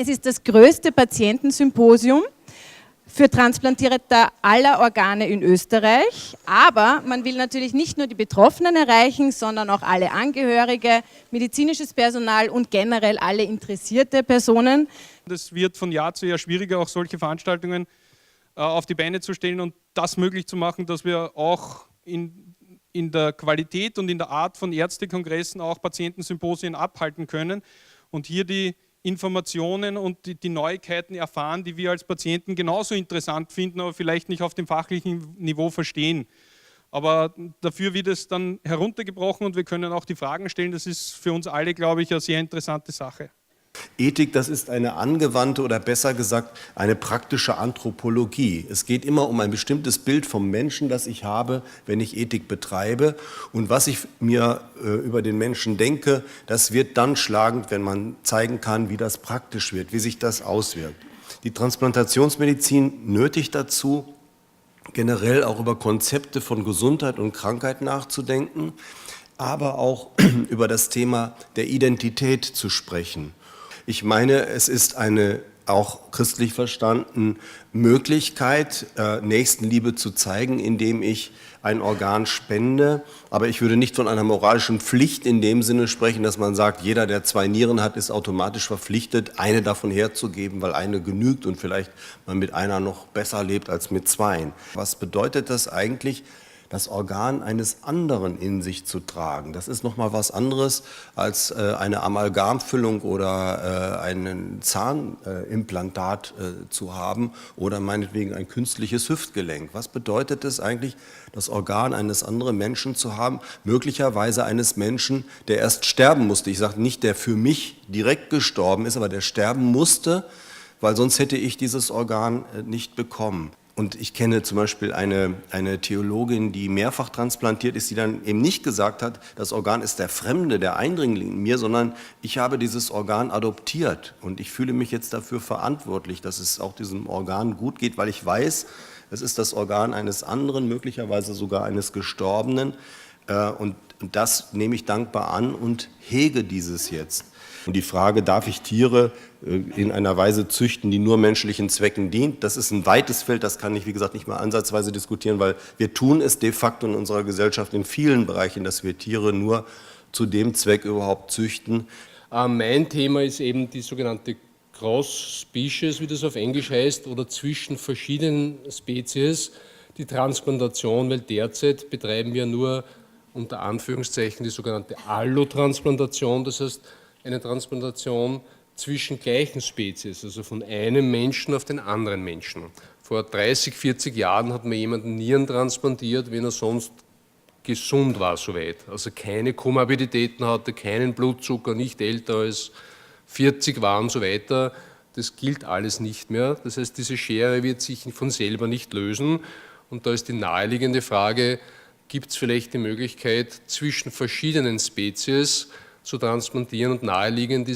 Es ist das größte Patientensymposium für Transplantierte aller Organe in Österreich. Aber man will natürlich nicht nur die Betroffenen erreichen, sondern auch alle Angehörige, medizinisches Personal und generell alle interessierte Personen. Es wird von Jahr zu Jahr schwieriger, auch solche Veranstaltungen auf die Beine zu stellen und das möglich zu machen, dass wir auch in der Qualität und in der Art von Ärztekongressen auch Patientensymposien abhalten können und hier die Informationen und die Neuigkeiten erfahren, die wir als Patienten genauso interessant finden, aber vielleicht nicht auf dem fachlichen Niveau verstehen. Aber dafür wird es dann heruntergebrochen und wir können auch die Fragen stellen. Das ist für uns alle, glaube ich, eine sehr interessante Sache. Ethik, das ist eine angewandte oder besser gesagt eine praktische Anthropologie. Es geht immer um ein bestimmtes Bild vom Menschen, das ich habe, wenn ich Ethik betreibe. Und was ich mir über den Menschen denke, das wird dann schlagend, wenn man zeigen kann, wie das praktisch wird, wie sich das auswirkt. Die Transplantationsmedizin nötigt dazu, generell auch über Konzepte von Gesundheit und Krankheit nachzudenken, aber auch über das Thema der Identität zu sprechen. Ich meine, es ist eine auch christlich verstanden, Möglichkeit, Nächstenliebe zu zeigen, indem ich ein Organ spende. Aber ich würde nicht von einer moralischen Pflicht in dem Sinne sprechen, dass man sagt, jeder, der 2 Nieren hat, ist automatisch verpflichtet, eine davon herzugeben, weil eine genügt und vielleicht man mit einer noch besser lebt als mit 2. Was bedeutet das eigentlich? Das Organ eines anderen in sich zu tragen. Das ist nochmal was anderes als eine Amalgamfüllung oder ein Zahnimplantat zu haben oder meinetwegen ein künstliches Hüftgelenk. Was bedeutet es eigentlich, das Organ eines anderen Menschen zu haben, möglicherweise eines Menschen, der erst sterben musste? Ich sage nicht, der für mich direkt gestorben ist, aber der sterben musste, weil sonst hätte ich dieses Organ nicht bekommen. Und ich kenne zum Beispiel eine Theologin, die mehrfach transplantiert ist, die dann eben nicht gesagt hat, das Organ ist der Fremde, der Eindringling in mir, sondern ich habe dieses Organ adoptiert und ich fühle mich jetzt dafür verantwortlich, dass es auch diesem Organ gut geht, weil ich weiß, es ist das Organ eines anderen, möglicherweise sogar eines Gestorbenen, und das nehme ich dankbar an und hege dieses jetzt. Und die Frage, darf ich Tiere in einer Weise züchten, die nur menschlichen Zwecken dient, das ist ein weites Feld, das kann ich, wie gesagt, nicht mal ansatzweise diskutieren, weil wir tun es de facto in unserer Gesellschaft in vielen Bereichen, dass wir Tiere nur zu dem Zweck überhaupt züchten. Mein Thema ist eben die sogenannte Cross-Species, wie das auf Englisch heißt, oder zwischen verschiedenen Spezies, die Transplantation, weil derzeit betreiben wir nur unter Anführungszeichen die sogenannte Allotransplantation, das heißt eine Transplantation zwischen gleichen Spezies, also von einem Menschen auf den anderen Menschen. Vor 30, 40 Jahren hat man jemanden Nieren transplantiert, wenn er sonst gesund war soweit, also keine Komorbiditäten hatte, keinen Blutzucker, nicht älter als 40 war und so weiter. Das gilt alles nicht mehr. Das heißt, diese Schere wird sich von selber nicht lösen. Und da ist die naheliegende Frage, gibt es vielleicht die Möglichkeit, zwischen verschiedenen Spezies zu transplantieren, und naheliegend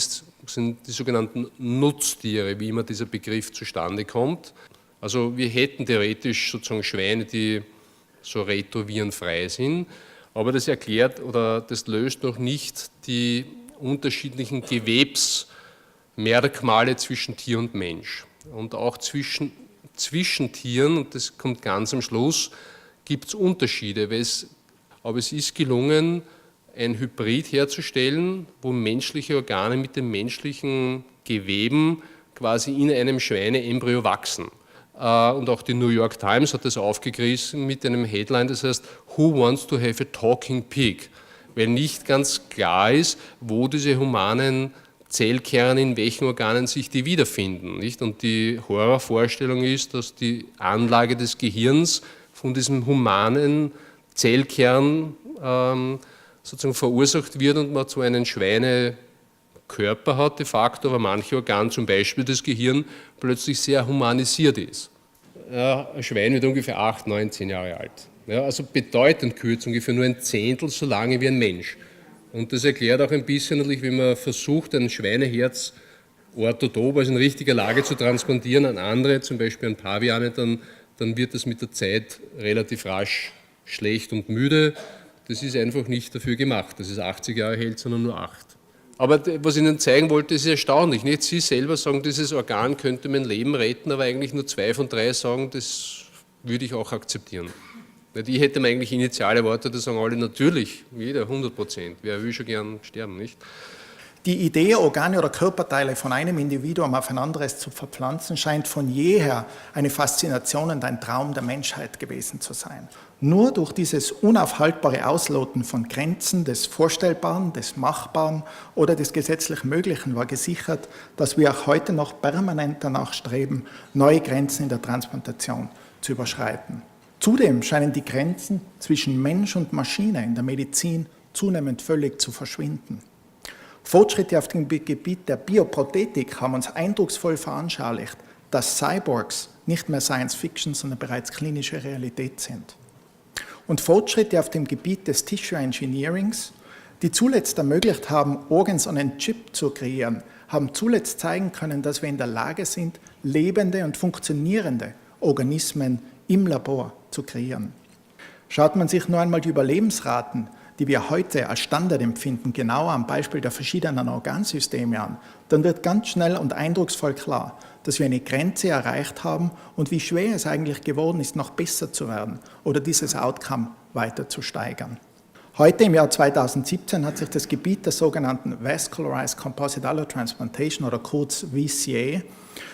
sind die sogenannten Nutztiere, wie immer dieser Begriff zustande kommt. Also wir hätten theoretisch sozusagen Schweine, die so retrovirenfrei sind, aber das erklärt oder das löst noch nicht die unterschiedlichen Gewebsmerkmale zwischen Tier und Mensch. Und auch zwischen Tieren, und das kommt ganz am Schluss, gibt es Unterschiede, aber es ist gelungen, ein Hybrid herzustellen, wo menschliche Organe mit den menschlichen Geweben quasi in einem Schweineembryo wachsen. Und auch die New York Times hat das aufgegriffen mit einem Headline, das heißt, Who wants to have a talking pig? Weil nicht ganz klar ist, wo diese humanen Zellkerne, in welchen Organen sich die wiederfinden. Nicht? Und die Horrorvorstellung ist, dass die Anlage des Gehirns von diesem humanen Zellkern sozusagen verursacht wird und man so einen Schweinekörper hat de facto, aber manche Organe, zum Beispiel das Gehirn, plötzlich sehr humanisiert ist. Ja, ein Schwein wird ungefähr 8, 9, 10 Jahre alt. Ja, also bedeutend kürzer, ungefähr nur ein Zehntel so lange wie ein Mensch. Und das erklärt auch ein bisschen natürlich, wenn man versucht, ein Schweineherz orthodob, also in richtiger Lage zu transplantieren an andere, zum Beispiel an Paviane, dann wird das mit der Zeit relativ rasch schlecht und müde. Das ist einfach nicht dafür gemacht, dass es 80 Jahre hält, sondern nur 8. Aber was ich Ihnen zeigen wollte, ist erstaunlich. Nicht? Sie selber sagen, dieses Organ könnte mein Leben retten, aber eigentlich nur 2 von 3 sagen, das würde ich auch akzeptieren. Ich hätte mir eigentlich initiale Worte, da sagen alle, natürlich, jeder, 100%. Wer will schon gern sterben, nicht? Die Idee, Organe oder Körperteile von einem Individuum auf ein anderes zu verpflanzen, scheint von jeher eine Faszination und ein Traum der Menschheit gewesen zu sein. Nur durch dieses unaufhaltbare Ausloten von Grenzen des Vorstellbaren, des Machbaren oder des gesetzlich Möglichen war gesichert, dass wir auch heute noch permanent danach streben, neue Grenzen in der Transplantation zu überschreiten. Zudem scheinen die Grenzen zwischen Mensch und Maschine in der Medizin zunehmend völlig zu verschwinden. Fortschritte auf dem Gebiet der Bioprothetik haben uns eindrucksvoll veranschaulicht, dass Cyborgs nicht mehr Science Fiction, sondern bereits klinische Realität sind. Und Fortschritte auf dem Gebiet des Tissue Engineerings, die zuletzt ermöglicht haben, Organs on a Chip zu kreieren, haben zuletzt zeigen können, dass wir in der Lage sind, lebende und funktionierende Organismen im Labor zu kreieren. Schaut man sich nur einmal die Überlebensraten die wir heute als Standard empfinden, genauer am Beispiel der verschiedenen Organsysteme an, dann wird ganz schnell und eindrucksvoll klar, dass wir eine Grenze erreicht haben und wie schwer es eigentlich geworden ist, noch besser zu werden oder dieses Outcome weiter zu steigern. Heute im Jahr 2017 hat sich das Gebiet der sogenannten Vascularized Composite Allotransplantation oder kurz VCA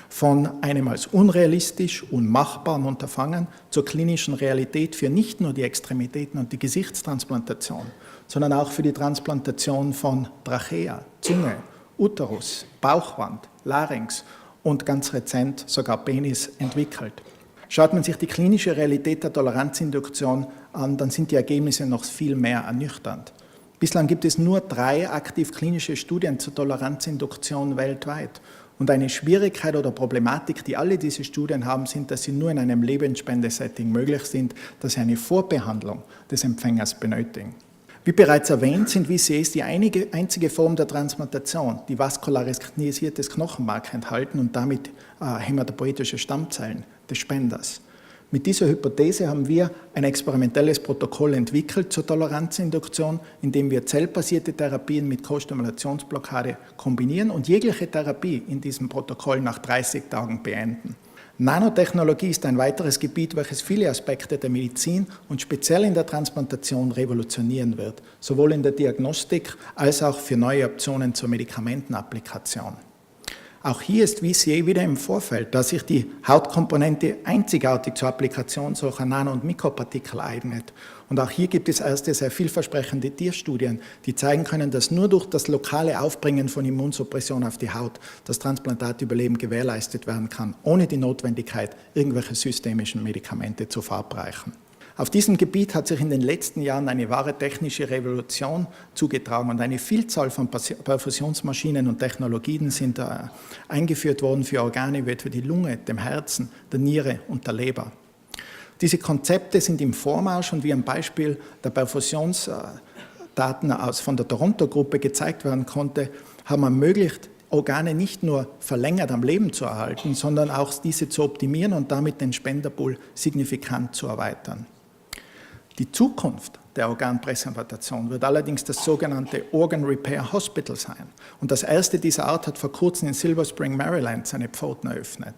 von einem als unrealistisch, unmachbaren Unterfangen zur klinischen Realität für nicht nur die Extremitäten und die Gesichtstransplantation, sondern auch für die Transplantation von Trachea, Zunge, Uterus, Bauchwand, Larynx und ganz rezent sogar Penis entwickelt. Schaut man sich die klinische Realität der Toleranzinduktion an, dann sind die Ergebnisse noch viel mehr ernüchternd. Bislang gibt es nur 3 aktiv klinische Studien zur Toleranzinduktion weltweit. Und eine Schwierigkeit oder Problematik, die alle diese Studien haben, sind, dass sie nur in einem Lebensspende-Setting möglich sind, dass sie eine Vorbehandlung des Empfängers benötigen. Wie bereits erwähnt, sind VCAs die einzige Form der Transplantation, die vaskularisiertes Knochenmark enthalten und damit hämatopoietische Stammzellen des Spenders. Mit dieser Hypothese haben wir ein experimentelles Protokoll entwickelt zur Toleranzinduktion, in dem wir zellbasierte Therapien mit Kostimulationsblockade kombinieren und jegliche Therapie in diesem Protokoll nach 30 Tagen beenden. Nanotechnologie ist ein weiteres Gebiet, welches viele Aspekte der Medizin und speziell in der Transplantation revolutionieren wird, sowohl in der Diagnostik als auch für neue Optionen zur Medikamentenapplikation. Auch hier ist VCA wieder im Vorfeld, da sich die Hautkomponente einzigartig zur Applikation solcher Nano- und Mikropartikel eignet. Und auch hier gibt es erste sehr vielversprechende Tierstudien, die zeigen können, dass nur durch das lokale Aufbringen von Immunsuppression auf die Haut das Transplantatüberleben gewährleistet werden kann, ohne die Notwendigkeit, irgendwelche systemischen Medikamente zu verabreichen. Auf diesem Gebiet hat sich in den letzten Jahren eine wahre technische Revolution zugetragen und eine Vielzahl von Perfusionsmaschinen und Technologien sind eingeführt worden für Organe wie etwa die Lunge, dem Herzen, der Niere und der Leber. Diese Konzepte sind im Vormarsch und wie am Beispiel der Perfusionsdaten von der Toronto-Gruppe gezeigt werden konnte, haben ermöglicht, Organe nicht nur verlängert am Leben zu erhalten, sondern auch diese zu optimieren und damit den Spenderpool signifikant zu erweitern. Die Zukunft der Organpräservation wird allerdings das sogenannte Organ Repair Hospital sein. Und das erste dieser Art hat vor kurzem in Silver Spring, Maryland, seine Pforten eröffnet.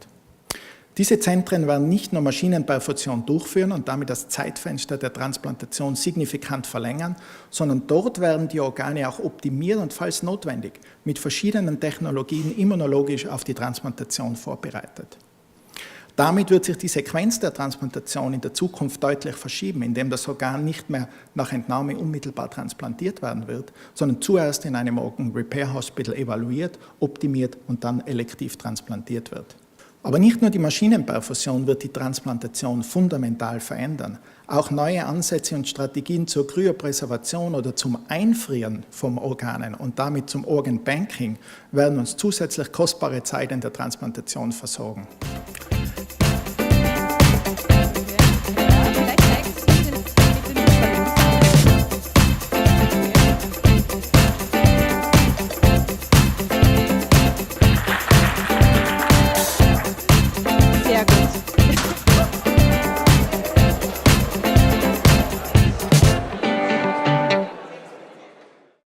Diese Zentren werden nicht nur Maschinenperfusion durchführen und damit das Zeitfenster der Transplantation signifikant verlängern, sondern dort werden die Organe auch optimiert und, falls notwendig, mit verschiedenen Technologien immunologisch auf die Transplantation vorbereitet. Damit wird sich die Sequenz der Transplantation in der Zukunft deutlich verschieben, indem das Organ nicht mehr nach Entnahme unmittelbar transplantiert werden wird, sondern zuerst in einem Organ Repair Hospital evaluiert, optimiert und dann elektiv transplantiert wird. Aber nicht nur die Maschinenperfusion wird die Transplantation fundamental verändern. Auch neue Ansätze und Strategien zur Kryopräservation oder zum Einfrieren von Organen und damit zum Organ Banking werden uns zusätzlich kostbare Zeit in der Transplantation versorgen.